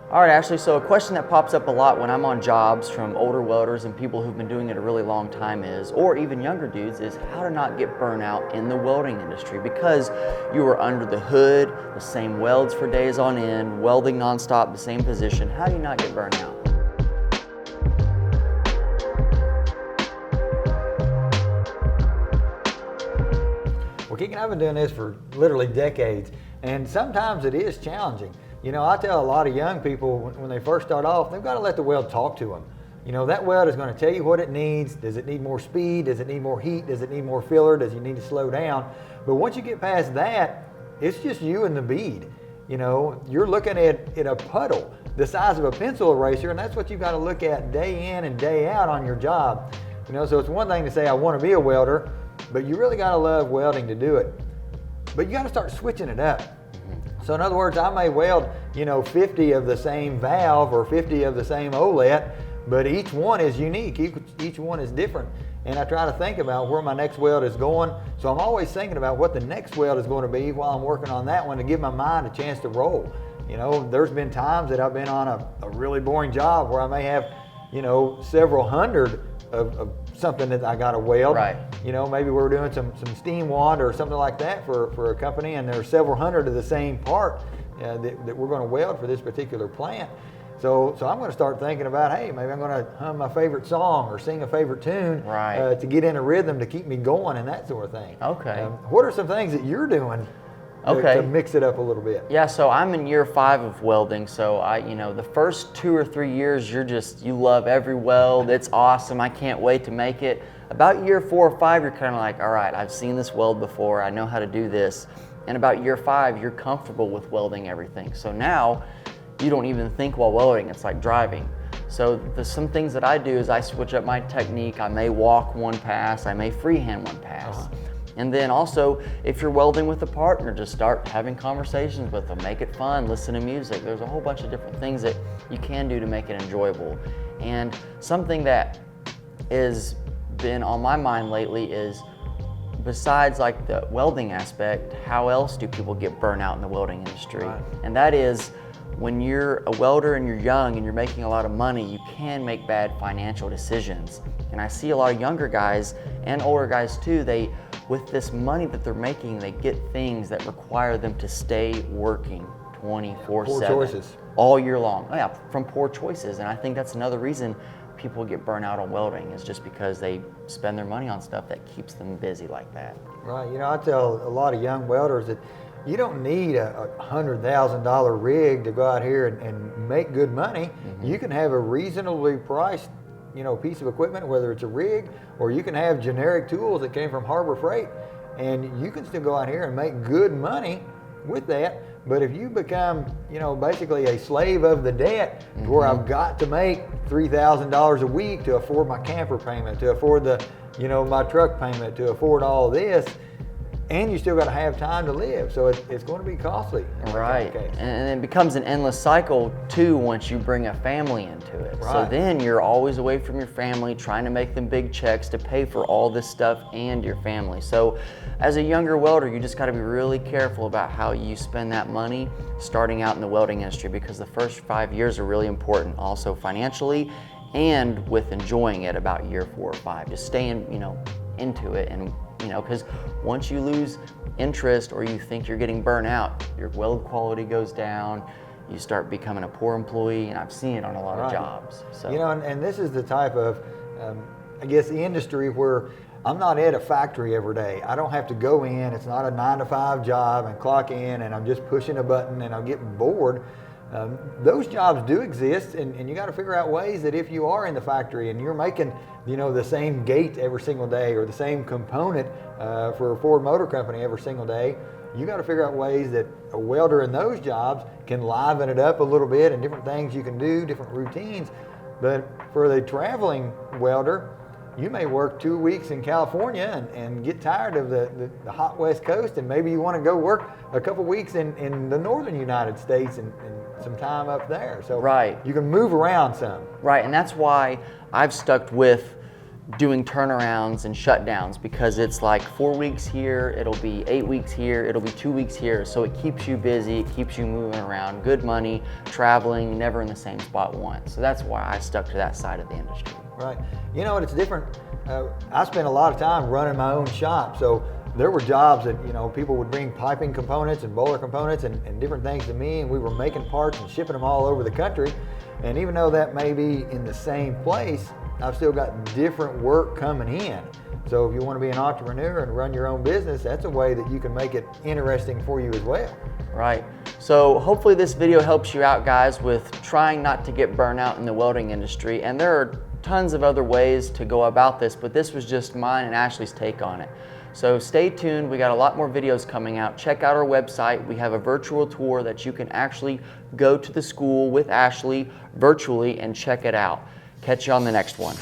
All right, Ashley, so a question that pops up a lot when I'm on jobs from older welders and people who've been doing it a really long time is, or even younger dudes, is how to not get burnout in the welding industry because you are under the hood, the same welds for days on end, welding nonstop, the same position. How do you not get burnout? Well, Keegan, I've been doing this for literally decades, and sometimes it is challenging. You know, I tell a lot of young people when they first start off, they've got to let the weld talk to them. You know, that weld is going to tell you what it needs. Does it need more speed? Does it need more heat? Does it need more filler? Does it need to slow down? But once you get past that, it's just you and the bead. You know, you're looking at a puddle the size of a pencil eraser, and that's what you've got to look at day in and day out on your job. You know, so it's one thing to say, I want to be a welder, but you really got to love welding to do it. But you got to start switching it up. So in other words, I may weld, 50 of the same valve or 50 of the same OLED, but each one is unique. Each one is different. And I try to think about where my next weld is going. So I'm always thinking about what the next weld is going to be while I'm working on that one to give my mind a chance to roll. You know, there's been times that I've been on a really boring job where I may have, several hundred of something that I got to weld. Right. You know, maybe we're doing some steam wand or something like that for a company, and there's several hundred of the same part that we're going to weld for this particular plant. So I'm going to start thinking about, hey, maybe I'm going to hum my favorite song or sing a favorite tune Right. To get in a rhythm to keep me going and that sort of thing. Okay. What are some things that you're doing to mix it up a little bit? Yeah, so I'm in year 5 of welding. So the first 2 or 3 years, you love every weld. It's awesome. I can't wait to make it. About year 4 or 5, you're kind of like, all right, I've seen this weld before. I know how to do this. And about year 5, you're comfortable with welding everything. So now you don't even think while welding. It's like driving. So some things that I do is I switch up my technique. I may walk one pass. I may freehand one pass. And then also, if you're welding with a partner, just start having conversations with them. Make it fun, listen to music. There's a whole bunch of different things that you can do to make it enjoyable. And something that has been on my mind lately is, besides like the welding aspect, how else do people get burnout in the welding industry? Right. And that is, when you're a welder and you're young and you're making a lot of money, you can make bad financial decisions. And I see a lot of younger guys and older guys too, with this money that they're making, they get things that require them to stay working 24/7. Poor choices. All year long. Yeah, from poor choices. And I think that's another reason people get burnout on welding, is just because they spend their money on stuff that keeps them busy like that. Right. I tell a lot of young welders that you don't need a $100,000 rig to go out here and make good money. Mm-hmm. You can have a reasonably priced piece of equipment, whether it's a rig or you can have generic tools that came from Harbor Freight, and you can still go out here and make good money with that. But if you become, basically a slave of the debt, mm-hmm. where I've got to make $3,000 a week to afford my camper payment, to afford my truck payment, to afford all this, and you still got to have time to live, so it's going to be costly. Right, and it becomes an endless cycle too once you bring a family into it. Right. So then you're always away from your family, trying to make them big checks to pay for all this stuff and your family. So as a younger welder, you just got to be really careful about how you spend that money starting out in the welding industry, because the first 5 years are really important, also financially and with enjoying it about year 4 or 5. Just staying, into it, and because once you lose interest or you think you're getting burnt out, your weld quality goes down, you start becoming a poor employee, and I've seen it on a lot of jobs. So and this is the type of the industry where I'm not at a factory every day. I don't have to go in. It's not a 9-to-5 job and clock in and I'm just pushing a button and I'm getting bored. Those jobs do exist, and you got to figure out ways that if you are in the factory and you're making the same gate every single day or the same component for a Ford Motor Company every single day, you got to figure out ways that a welder in those jobs can liven it up a little bit, and different things you can do, different routines. But for the traveling welder, you may work 2 weeks in California and get tired of the hot West Coast, and maybe you want to go work a couple weeks in the northern United States and some time up there. So right. You can move around some. Right, and that's why I've stuck with doing turnarounds and shutdowns, because it's like 4 weeks here, it'll be 8 weeks here, it'll be 2 weeks here. So it keeps you busy, it keeps you moving around, good money, traveling, never in the same spot once. So that's why I stuck to that side of the industry. Right. You know, it's different. I spent a lot of time running my own shop. So there were jobs that, you know, people would bring piping components and boiler components and different things to me, and we were making parts and shipping them all over the country. And even though that may be in the same place, I've still got different work coming in. So if you want to be an entrepreneur and run your own business, that's a way that you can make it interesting for you as well. Right. So hopefully this video helps you out, guys, with trying not to get burnout in the welding industry. And there are tons of other ways to go about this, but this was just mine and Ashley's take on it. So stay tuned. We got a lot more videos coming out. Check out our website. We have a virtual tour that you can actually go to the school with Ashley virtually and check it out. Catch you on the next one.